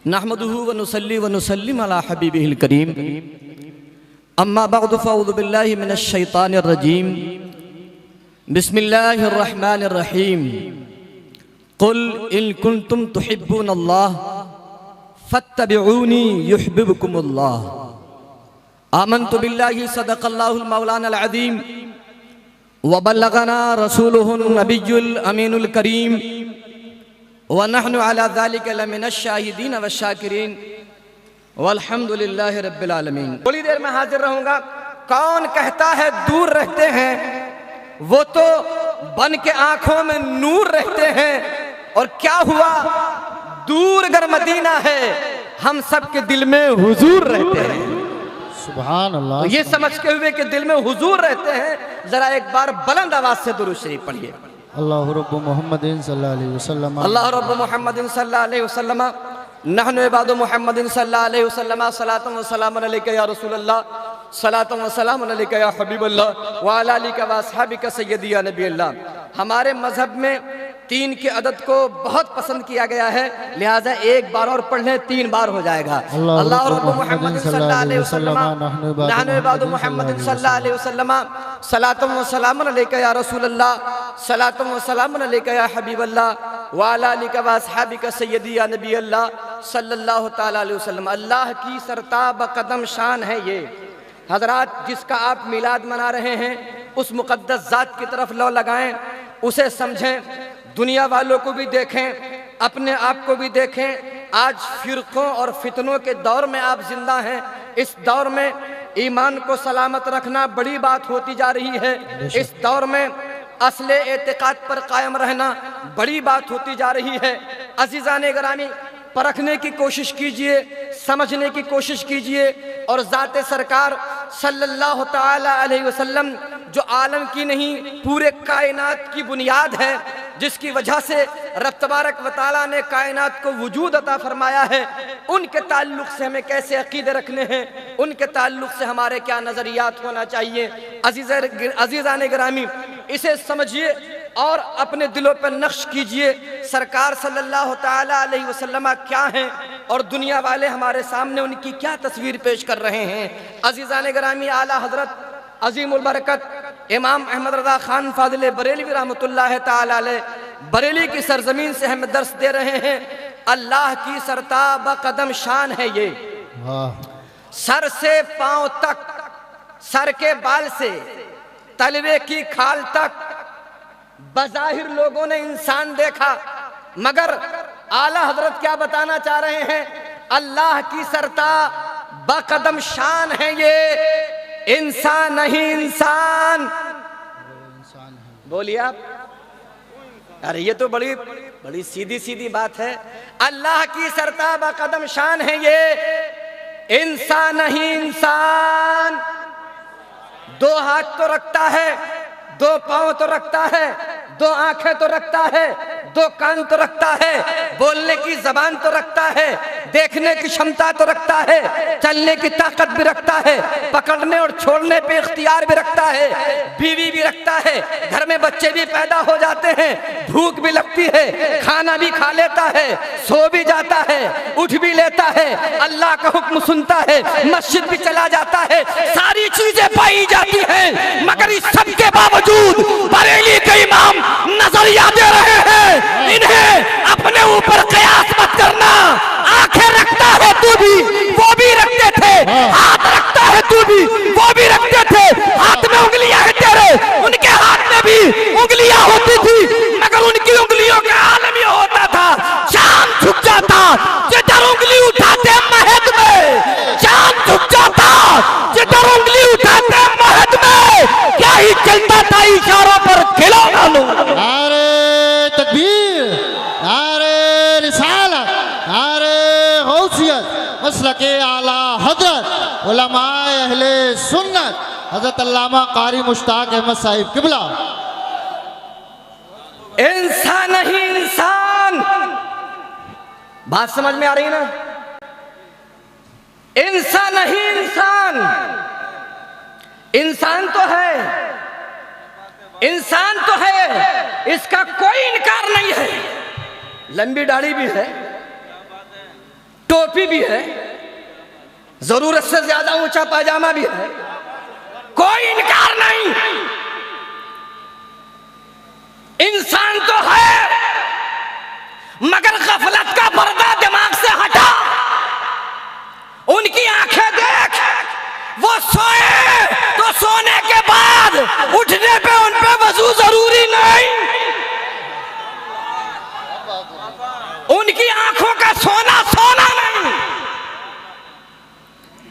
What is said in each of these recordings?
नहमदुहु व नुसल्ली व नुसल्लिम अला हबीबिहिल करीम। अम्मा बअद फ़अऊज़ु बिल्लाहि मिनश शैतानिर रजीम। बिस्मिल्लाहिर रहमानिर रहीम। कुल इन कुंतुम तुहिब्बूनल्लाह फत्तबिऊनी युहब्बुकुमुल्लाह। आमन्तु बिल्लाहि सदक़ल्लाहुल मौलानाल अज़ीम व बल्लगना रसूलुहुन नबियुल अमीनुल करीम व नहनु अला ज़ालिका लमिनश शाहिदीन व शाकिरीन वल्हम्दुलिल्लाहि रब्बिल आलमीन। थोड़ी देर में हाजिर रहूंगा। कौन कहता है दूर रहते हैं, वो तो बन के आंखों में नूर रहते हैं। और क्या हुआ, दूर अगर मदीना है, हम सब के दिल में हुजूर रहते हैं। सुभान अल्लाह। तो ये समझ के हुए कि दिल में हुजूर रहते हैं, जरा एक बार बुलंद आवाज से दुरूद शरीफ पढ़िए। अल्लाह रब्बु मुहम्मदिन सल्लल्लाहु अलैहि वसल्लम। अल्लाह रब्बु मुहम्मदिन सल्लल्लाहु अलैहि वसल्लम। नहनु इबादु मुहम्मदिन सल्लल्लाहु अलैहि वसल्लम। सलातुन व सलामुन अलैका या रसूलल्लाह, सलातुन व सलामुन अलैका या हबीबल्लाह व अला आलिका व अस्हाबिका सय्यदी या नबी अल्लाह। हमारे मजहब में तीन के अदद को बहुत पसंद किया गया है, लिहाजा एक बार और पढ़ लें, 3 बार हो जाएगा। अल्लाह रब्बु मुहम्मदिन सल्लल्लाहु अलैहि वसल्लम। नहनु इबादु मुहम्मदिन सल्लल्लाहु अलैहि वसल्लम। सलातुन व सलामुन अलैका या रसूलल्लाह, सलातुन व सलामुन अलैका या हबीबल्लाह व अला आलिका व अस्हाबिका सय्यदी या नबी अल्लाह सल्लल्लाहु ताला अलैहि वसल्लम। अल्लाह की सरताब कदम शान है ये। हजरात, जिसका आप मिलाद मना रहे हैं, उस मुकद्दस ज़ात की तरफ लौ लगाएं, उसे समझें, दुनिया वालों को भी देखें, अपने आप को भी देखें। आज फिरकों और फितनों के दौर में आप जिंदा हैं। इस दौर में ईमान को सलामत रखना बड़ी बात होती जा रही है। इस दौर में असले एतिकाद पर कायम रहना बड़ी बात होती जा रही है। अज़ीज़ान गिरामी, परखने की कोशिश कीजिए, समझने की कोशिश कीजिए और ज़ाते सरकार सल्लल्लाहु ताला अलैहि वसल्लम, जो आलम की नहीं पूरे कायनात की बुनियाद है, जिसकी वजह से रब तबारक व तआला ने कायनात को वजूद अता फरमाया है, उनके ताल्लुक से हमें कैसे अकीदे रखने हैं, उनके ताल्लुक से हमारे क्या नज़रियात होना चाहिए। अज़ीज़ान गिरामी, इसे समझिए और अपने दिलों पर नक्श कीजिए। सरकार सल्लल्लाहु ताला अलैहि वसल्लम क्या हैं और दुनिया वाले हमारे सामने उनकी क्या तस्वीर पेश कर रहे हैं। अज़ीज़ान गिरामी, आला हज़रत अज़ीमुल बरकत इमाम अहमद रज़ा खान फाज़िल बरेलवी रहमतुल्लाह ताला अलैह बरेली की सरजमीन से हमें दर्स दे रहे हैं। अल्लाह की सरताब कदम शान है ये। सर से पांव तक, सर के बाल से तलवे की खाल तक बज़ाहिर लोगों ने इंसान देखा, मगर आला हजरत क्या बताना चाह रहे हैं, अल्लाह की सरताब बकदम शान है ये। इंसान नहीं इंसान। बोलिए आप। अरे ये तो बड़ी बड़ी सीधी सीधी बात है। अल्लाह की सरताब कदम शान है ये, इंसान नहीं इंसान। 2 हाथ तो रखता है, 2 पांव तो रखता है, 2 आंखें तो रखता है, 2 कान तो रखता है, बोलने की जबान तो रखता है, देखने की क्षमता तो रखता है, चलने की ताकत भी रखता है, पकड़ने और छोड़ने पे इख्तियार भी रखता है, बीवी भी रखता है, घर में बच्चे भी पैदा हो जाते हैं, भूख भी लगती है, खाना भी खा लेता है, सो भी जाता है, उठ भी लेता है, अल्लाह का हुक्म सुनता है, मस्जिद भी चला जाता है, सारी चीजें पाई जाती हैं, मगर इस सब के बावजूद बरेली के इमाम नजरिया दे रहे हैं, इन्हें अपने ऊपर कयास मत करना। आंखें रखता है तू भी, वो भी रखते थे, हाथ रखता है तू भी, वो भी रखते थे, हाथ में उंगलियां है तेरे, उनके हाथ में भी उंगलियां होती थी, मगर उनकी उंगलियों का आलम ये होता था, चांद झुक जाता जिधर उंगली उठाते महद में, चांद झुक जाता जिधर उंगली उठाते महद में, क्या ही चलता था इशारों पर खिलौना लो। नारे तकबीर, नारे रिसालत, नारे गौसियत, मसलके आला हजरत उलमाए अहले सुन्नत हजरत अल्लामा कारी मुश्ताक अहमद साहिब किबला। इंसान नहीं इंसान। बात समझ में आ रही है ना? इंसान नहीं इंसान। इंसान तो है, इंसान तो है, इसका कोई इनकार नहीं है। लंबी दाढ़ी भी है, टोपी भी है, जरूरत से ज्यादा ऊंचा पायजामा भी है, कोई इनकार नहीं। इंसान तो है, मगर गफलत का पर्दा दिमाग से हटा। उनकी आंखें देख, वो सोए तो सोने के बाद उठने पे उन पे वजू जरूरी नहीं। उनकी आंखों का सोना सोना नहीं।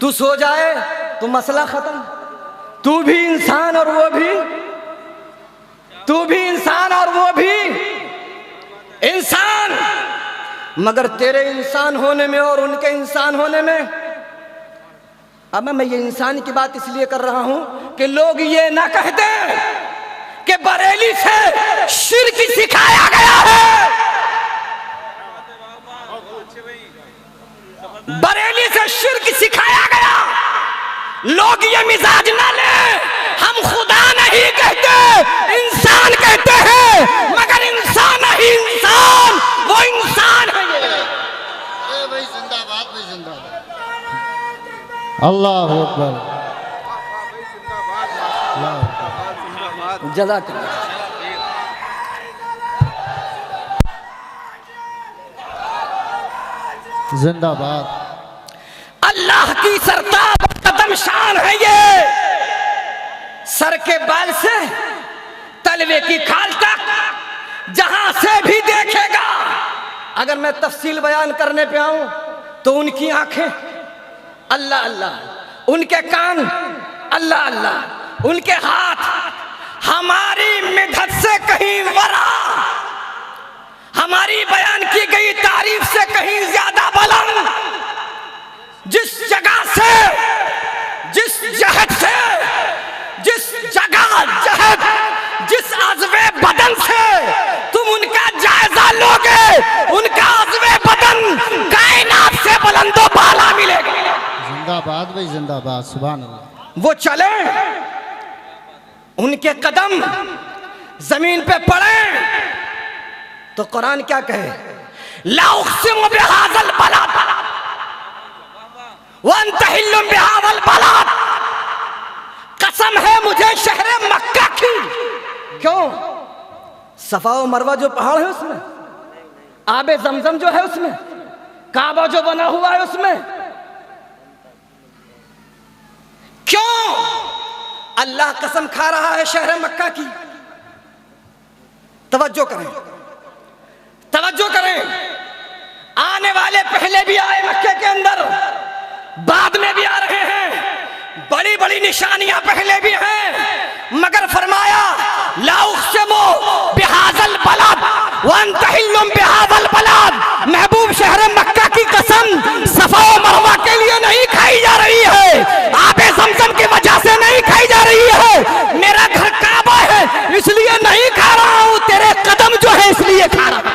तू सो जाए तो मसला खत्म। तू भी इंसान और वो भी, तू भी इंसान और वो भी इंसान, मगर तेरे इंसान होने में और उनके इंसान होने में, अब मैं ये इंसान की बात इसलिए कर रहा हूं कि लोग ये ना कहते कि बरेली से शिर्क सिखाया गया है, बरेली से शिर्क सिखाया गया। लोग ये मिजाज ना ले, हम खुदा नहीं कहते, इंसान कहते हैं, मगर इंसान नहीं इंसान, वो इंसान है। ए भाई जिंदाबाद, भाई जिंदाबाद। अल्लाह अकबर। जज़ाकल्लाह। जिंदाबाद। अल्लाह की सरताज कदम शान है ये, सर के बाल से तलवे की खाल तक, जहां से भी देखेगा। अगर मैं तफसील बयान करने पे आऊं तो उनकी आंखें अल्लाह अल्लाह, उनके कान अल्लाह अल्लाह, उनके हाथ हमारी मिधत से कहीं वरा, हमारी बयान की गई तारीफ से कहीं ज्यादा बुलंद। जिस जगह से, जिस जहद से, जिस जगह जहद, जिस अज़्वे बदन से तुम उनका जायजा लोगे, उनका अज़्वे बदन कायनात से बुलंदो बाला मिलेगा। जिंदाबाद भाई जिंदाबाद। सुभान अल्लाह। वो चले, उनके कदम जमीन पे पड़े तो कुरान क्या कहे, ला उक़सिमु बिहाज़ल बलद व अंत हिल्लुम बिहाज़ल बलद, कसम है मुझे शहरे मक्का की। क्यों? सफा और मरवा जो पहाड़ है उसमें, आबे जमजम जो है उसमें, काबा जो बना हुआ है उसमें। क्यों अल्लाह कसम खा रहा है शहर मक्का की? तवज्जो करें, तवज्जो करें। आने वाले पहले भी आए मक्के के अंदर, बाद में भी आ रहे हैं, बड़ी बड़ी निशानियां पहले भी हैं, मगर फरमाया ला उक़सिमु बिहाज़ल बलद व अंत हिल्लुम बिहाज़ल बलद। महबूब शहर मक्का की कसम सफा और मरवा के लिए नहीं खाई जा रही है, आबे ज़मज़म की वजह से नहीं खाई जा रही है। मेरा घर काबा है इसलिए नहीं खा रहा हूं, तेरे कदम जो है इसलिए खा रहा हूं।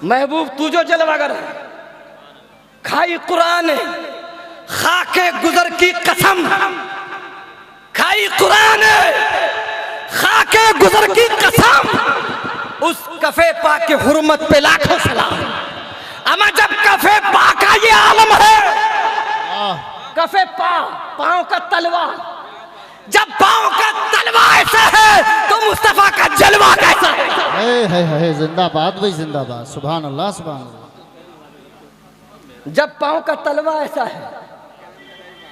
महबूब तू जो जलवागर है, खाई कुरान खाके गुजर की कसम, खाई कुरान खाके गुजर की कसम, उस कफे पाक की हुर्मत पे लाखों सलाम। अमा जब कफे पाक का ये आलम है, कफे पांव का तलवा, जब पांव का तलवा ऐसा है तो मुस्तफा का जलवा कैसा है? जिंदाबाद भाई जिंदाबाद। सुभान अल्लाह, सुभान अल्लाह। जब पांव का तलवा ऐसा है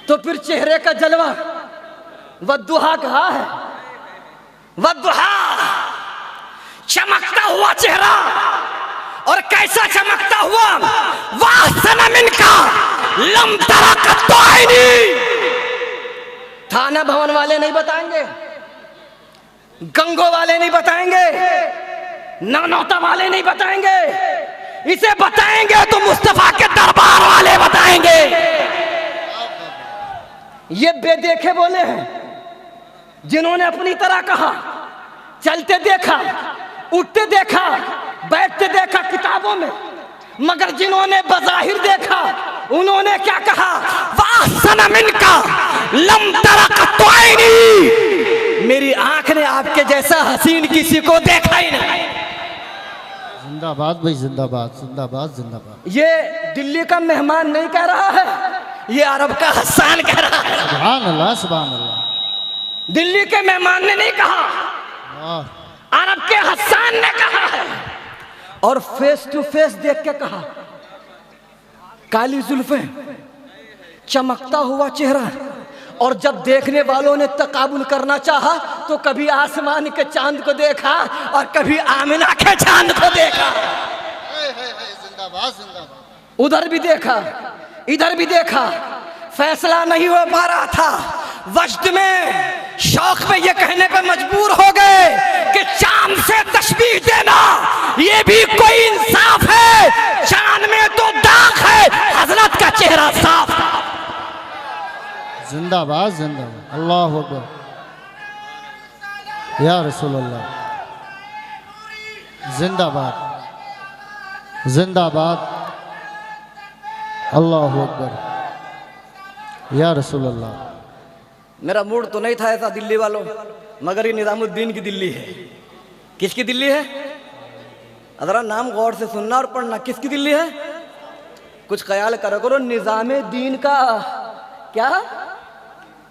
तो फिर चेहरे का जलवा वद्दुहा कहा है, वद्दुहा, चमकता हुआ चेहरा। और कैसा चमकता हुआ? वाह मिनका लम तरा कत्तो आईनी। थाना भवन वाले नहीं बताएंगे, गंगो वाले नहीं बताएंगे, नौनौता वाले नहीं बताएंगे, इसे बताएंगे तो मुस्तफा के दरबार वाले बताएंगे। ये बेदेखे बोले हैं जिन्होंने अपनी तरह कहा, चलते देखा, उठते देखा, बैठते देखा किताबों में, मगर जिन्होंने बज़ाहिर देखा उन्होंने क्या कहा? वाह सनमिन का लम तरा कत्तो आईनी। मेरी आंख ने आपके जैसा हसीन किसी को देखा ही नहीं। जिंदाबाद भाई जिंदाबाद जिंदाबाद जिंदाबाद। ये दिल्ली का मेहमान नहीं कह रहा है, ये अरब का हसन कह रहा है। सुभान अल्लाह सुभान अल्लाह। दिल्ली के मेहमान ने नहीं कहा, वाह अरब के हसन ने कहा है। और फेस टू फेस देख के कहा, काली जुल्फें, चमकता हुआ चेहरा। और जब देखने वालों ने तकाबुल करना चाहा तो कभी आसमान के चांद को देखा और कभी आमिना के चांद को देखा। जिंदाबाद जिंदाबाद। उधर भी देखा, इधर भी देखा, फैसला नहीं हो पा रहा था। वजद में शौक में ये कहने पे मजबूर हो गए कि चांद से तशबीह देना ये भी कोई इंसाफ है। चांद में तो दाग है, हजरत का चेहरा साफ था। जिंदाबाद जिंदाबाद। अल्लाह अकबर या रसूल अल्लाह। जिंदाबाद जिंदाबाद। अल्लाह अकबर या रसूल अल्लाह। मेरा मूड तो नहीं था ऐसा दिल्ली वालों, मगर ये निजामुद्दीन की दिल्ली है। किसकी दिल्ली है? अदरा नाम गौर से सुनना और पढ़ना। किसकी दिल्ली है? कुछ ख्याल करो, निजाम दीन का। क्या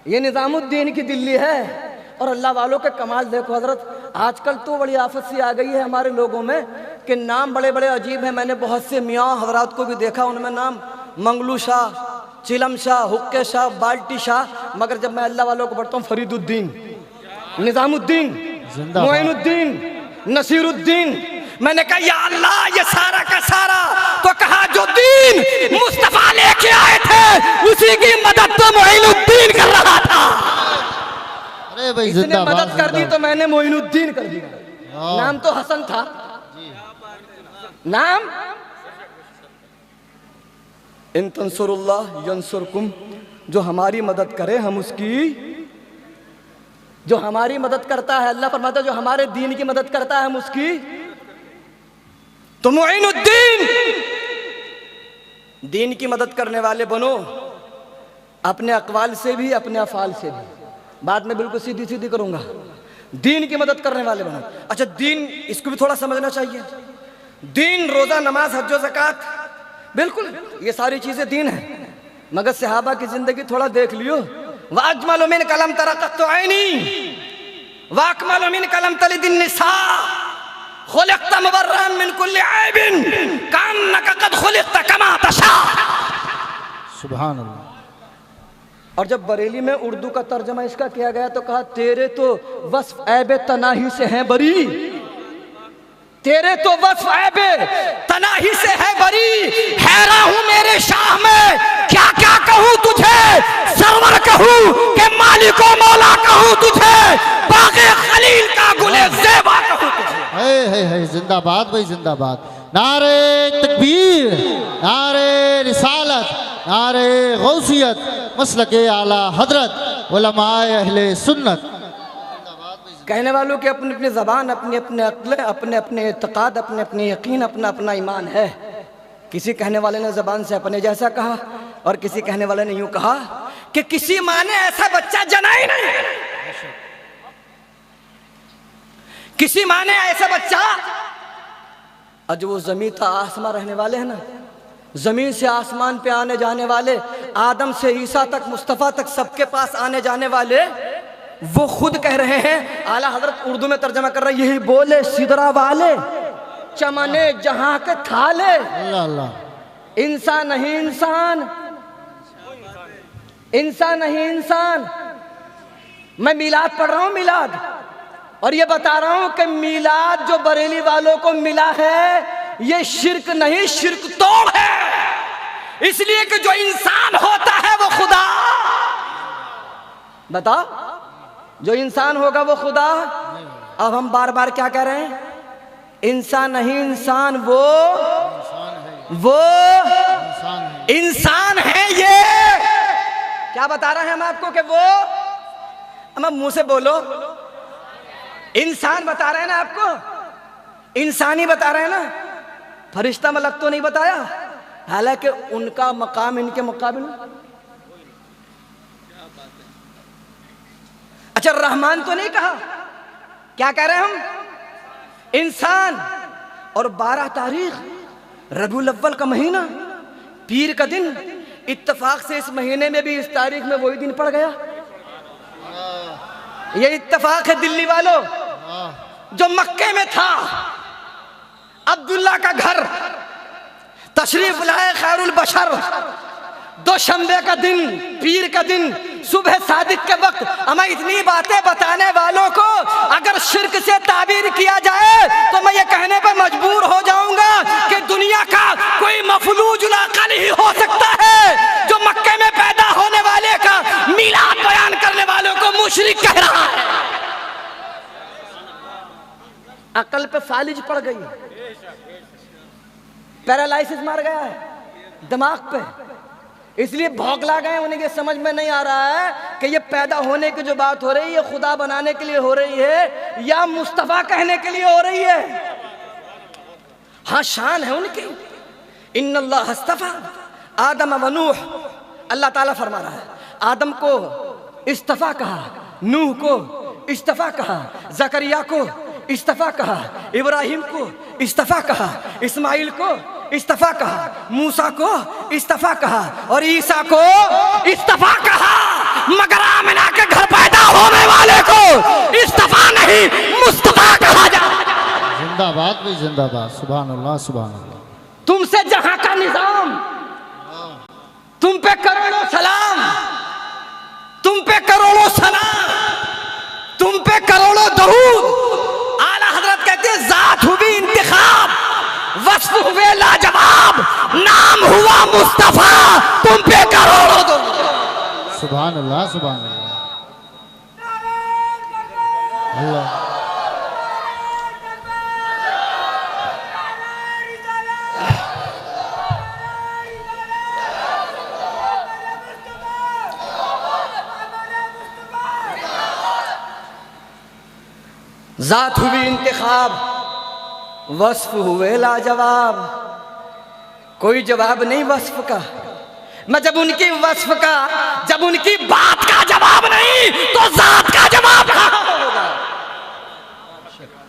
ये निजामुद्दीन की दिल्ली है? और अल्लाह वालों के कमाल देखो हजरत, आजकल तो बड़ी आफत सी आ गई है हमारे लोगों में कि नाम बड़े बड़े अजीब हैं। मैंने बहुत से मियाँ हजरात को भी देखा, उनमें नाम मंगलू शाह, चिलम शाह, हुक्के शाह, बाल्टी शाह, मगर जब मैं अल्लाह वालों को पढ़ता हूँ फरीदुद्दीन, निजामुद्दीन, मोइनुद्दीन, नसीरुद्दीन, मैंने कहा या अल्लाह ये सारा का सारा तो कहा जो दीन मुस्तफा लेके आए थे उसी की मदद तो मोइनुद्दीन कर रहा था। अरे भाई इसने जिंदाबाद मदद कर दी तो मैंने मोइनुद्दीन कर दिया। नाम तो हसन था, नाम इन तंसुरुल्लाह यंसुरकुम, जो हमारी मदद करे हम उसकी, जो हमारी मदद करता है, अल्लाह फरमाता है जो हमारे दीन की मदद करता है हम उसकी। तो मुइनुद्दीन, दीन की मदद करने वाले बनो, अपने अकवाल से भी अपने अफाल से भी। बात में बिल्कुल सीधी सीधी करूंगा, दीन की मदद करने वाले बनो। अच्छा दीन, इसको भी थोड़ा समझना चाहिए। दीन रोजा, नमाज, हज, ज़कात, बिल्कुल ये सारी चीजें दीन है, मगर सहाबा की जिंदगी थोड़ा देख लियो। वाजमल मिन कलम तरक़त ऐनी वाकमल मिन कलम तलिदिन निसा खुलिक़त मुबर्रअन मिन कुल्लि ऐबिन कान्नका क़द खुलिक़त कमा तशा। सुभान अल्लाह। और जब बरेली में उर्दू का तर्जमा इसका किया गया तो कहा तेरे तो वस्फ ऐबे तनाही से हैं बरी, तेरे तो वस्फ ऐबे तनाही से है बरी। हैरान हूं मेरे शाह में क्या क्या कहूं तुझे, सरवर कहूं कि मालिको मौला कहूं तुझे, बाग़े खलील का गुले ज़ेबा कहूं तुझे। है जिंदाबाद भाई जिंदाबाद। नारे तकबीर, नारे रिसालत, नारे गौसियत, मसलके आला हजरत, उलमाए अहले सुन्नत। कहने वालों की अपनी अपनी ज़बान, अपनी अपने अक्ल, अपने अपने एतक़ाद, अपने अपने यकीन, अपना अपना ईमान है। किसी कहने वाले ने ज़बान से अपने जैसा कहा और किसी कहने वाले ने यूं कहा कि किसी माँ ने ऐसा बच्चा जना ही नहीं, किसी माँ ने ऐसा बच्चा। और जो वो ज़मीन था आसमां रहने वाले हैं ना, ज़मीन से आसमान पे आने जाने वाले, आदम से ईसा तक, मुस्तफ़ा तक, सबके पास आने जाने वाले, वो खुद कह रहे हैं, आला हजरत उर्दू में तर्जमा कर रहे हैं, यही बोले सिदरा वाले चमने जहां के थाले। अल्लाह अल्लाह। इंसान नहीं इंसान, इंसान नहीं इंसान। मैं मिलाद पढ़ रहा हूं, मिलाद, और ये बता रहा हूं कि मिलाद जो बरेली वालों को मिला है ये शिर्क नहीं, शिर्क तोड़ है। इसलिए कि जो इंसान होता है वो खुदा। बताओ, जो इंसान होगा वो खुदा। अब हम बार बार क्या कह रहे हैं, इंसान नहीं इंसान, वो इंसान है। ये क्या बता रहे हैं हम आपको कि वो, हम मुंह से बोलो, इंसान बता रहे हैं ना आपको, इंसानी बता रहे हैं ना, फरिश्ता मलक तो नहीं बताया, हालांकि उनका मकाम इनके मुकाबिल। अच्छा रहमान तो नहीं कहा, क्या कह रहे हैं हम, इंसान। और 12 तारीख रबीउल अव्वल का महीना, पीर का दिन। इत्तेफाक से इस महीने में भी इस तारीख में वही दिन पड़ गया। ये इत्तेफाक है दिल्ली वालों। जो मक्के में था, अब्दुल्ला का घर तशरीफ लाए खैरुल बशर, दोशंबे का दिन, पीर का दिन, सुबह सादिक के वक्त। हमें इतनी बातें बताने वालों को अगर शिर्क से ताबीर किया जाए तो मैं ये कहने पर मजबूर हो जाऊंगा कि दुनिया का कोई मफलूजुल अक़ल ही हो सकता है जो मक्के में पैदा होने वाले का मीलाद बयान करने वालों को मुशरिक कह रहा है। अकल पे फालिज पड़ गई, पैरालाइसिस मार गया है दिमाग पे, इसलिए भौंकला गए। उन्हें ये समझ में नहीं आ रहा है कि ये पैदा होने की जो बात हो रही है खुदा बनाने के लिए हो रही है या मुस्तफा कहने के लिए हो रही है। हाँ, शान है उनकी। इन्नल्लाह हस्तफा आदम व नूह, अल्लाह ताला फरमा रहा है आदम को इस्तफा कहा, नूह को इस्तफा कहा, जकरिया को इस्तफा कहा, इब्राहिम को इस्तफा कहा, इस्माइल को इस्तफा कहा, मूसा को इस्तफा कहा और ईसा को इस्तफा कहा। मगर आमिना के घर पैदा होने वाले को इस्तफा नहीं मुस्तफा कहा जाता। जिंदाबाद भी जिंदाबाद, सुभान अल्लाह सुभान अल्लाह। तुमसे जहां का निजाम, तुम पे करोड़ों सलाम, तुम पे करोड़ों सलाम, तुम पे करोड़ों दरूद। आला हजरत कहते हैं जात हुई इंतिखाब, वस्फ हुए लाजवाब, नाम हुआ मुस्तफा, तुम पे करोड़ों दरूद। सुभान अल्लाह सुभान अल्लाह। अल्लाह जात हुई इंतिखाब, वस्फ हुए लाजवाब। कोई जवाब नहीं वस्फ का। मैं जब उनकी वस्फ का, जब उनकी बात का जवाब नहीं तो जात का जवाब कहां होगा?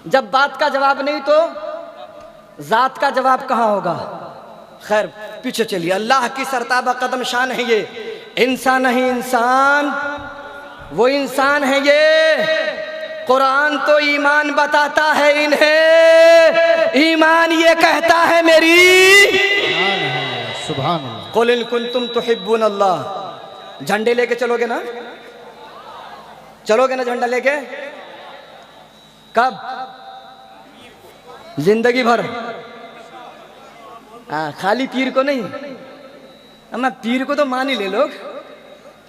जब बात का जवाब नहीं तो जात का जवाब कहां होगा? खैर पीछे चलिए। अल्लाह की सरताबा कदम शान है ये। इंसान नहीं इंसान, वो इंसान है ये। कुरान तो ईमान बताता है इन्हें, ईमान ये कहता है मेरी। सुभान अल्लाह। कुल इन कुंतुम तुहिब्बून अल्लाह। झंडे लेके चलोगे ना? चलोगे ना झंडा लेके? कब? जिंदगी भर। खाली पीर को नहीं। मैं पीर को तो मान ही ले लोग,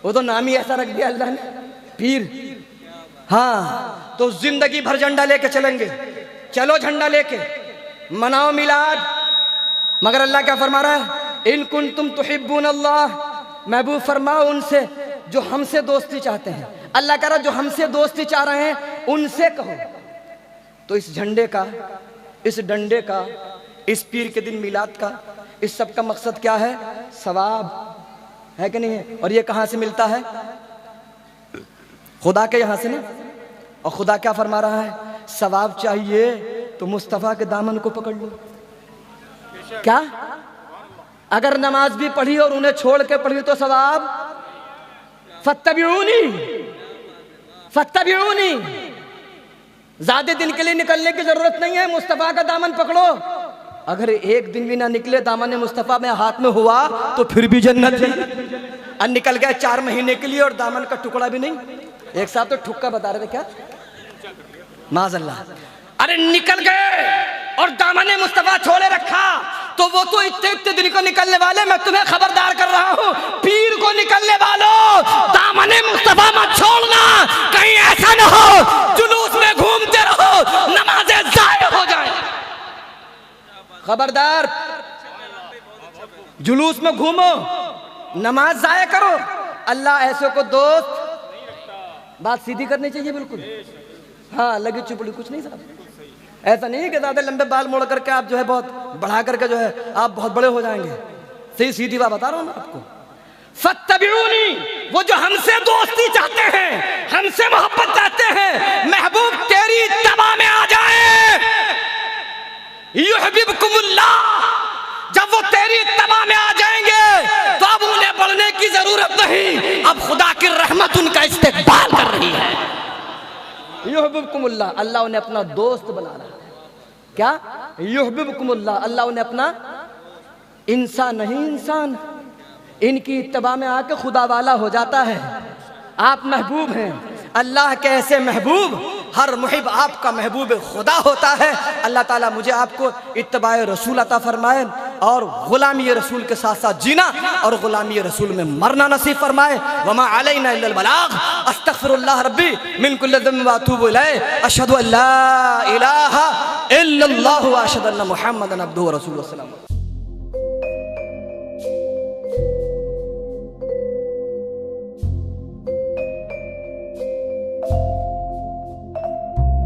वो तो नाम ही ऐसा रख दिया अल्लाह ने, पीर। हाँ, तो जिंदगी भर झंडा लेके चलेंगे। चलो झंडा लेके मनाओ मिलाद। मगर अल्लाह क्या फरमा रहा है? इन कुंतुम तुहिब्बून अल्लाह, महबूब फरमाओ उनसे जो हमसे दोस्ती चाहते हैं। अल्लाह कह रहा जो हमसे दोस्ती चाह रहे हैं उनसे कहो। तो इस झंडे का, इस डंडे का, इस पीर के दिन मिलाद का, इस सब का मकसद क्या है? सवाब है कि नहीं है? और ये कहां से मिलता है? खुदा के यहां से ना। और खुदा क्या फरमा रहा है? सवाब चाहिए तो मुस्तफा के दामन को पकड़ लो। क्या? अगर नमाज भी पढ़ी और उन्हें छोड़ के पढ़ी तो सवाब। फत्तबिऊनी, फत्तबिऊनी। ज्यादा दिन के लिए निकलने की जरूरत नहीं है, मुस्तफा का दामन पकड़ो। अगर एक दिन भी ना निकले दामन मुस्तफा में हाथ में हुआ तो फिर भी जन्नत है। और निकल गए 4 महीने के लिए और दामन का टुकड़ा भी नहीं। एक साहब तो ठुक्का बता रहे थे, क्या माज़अल्लाह। अरे निकल गए और दामन मुस्तफा छोड़े रखा तो वो तो इतने दिन को निकलने वाले। मैं तुम्हें खबरदार कर रहा हूँ, पीर को निकलने वालों, दामन मुस्तफा मत छोड़ना। कहीं ऐसा ना हो जुलूस में घूमते रहो, नमाजें जाया हो जाए। खबरदार, जुलूस में घूमो, नमाज जाया करो। अल्लाह ऐसे को दोस्त। बात सीधी करनी चाहिए बिल्कुल। हाँ, लगी चुपड़ी कुछ नहीं साहब। ऐसा नहीं कि ज्यादा लंबे बाल मोड़ करके आप जो है बहुत बढ़ा करके जो है आप बहुत बड़े हो जाएंगे। सही सीधी बात बता रहा हूं मैं आपको। फत्तबिऊनी, वो जो हमसे दोस्ती चाहते हैं, हमसे मोहब्बत चाहते हैं, महबूब तेरी इत्तबा में आ जाए। युहिब्बुकुमुल्लाह, जब वो तेरी इत्तबा में आ जाएंगे तो अब उन्हें पढ़ने की जरूरत नहीं, अब खुदा की रहमत उनका इस्तेकबाल कर रही है। युहिब्बुकुमुल्लाह, अल्लाह उन्हें अपना दोस्त बना रहा है। क्या? युहिब्बुकुमुल्लाह, अल्लाह उन्हें अपना इंसान नहीं इंसान, इनकी इत्तबा में आके खुदा वाला हो जाता है। आप महबूब हैं, अल्लाह के ऐसे महबूब, हर मुहिब आपका महबूब खुदा होता है। अल्लाह ताला मुझे आपको इत्तबाए रसूल अता फरमाए और गुलामी रसूल के साथ साथ जीना और गुलामी रसूल में मरना नसीब फरमाए। वमा अलैना इल्लल बलाग। अस्तगफिरुल्लाह रब्बी मिन कुल्लि ज़ंब व अतूबु इलैहि। अशहदु अल्ला इलाहा इल्लल्लाहु व अशहदु अन्ना मुहम्मदन अब्दुहु व रसूलुहु।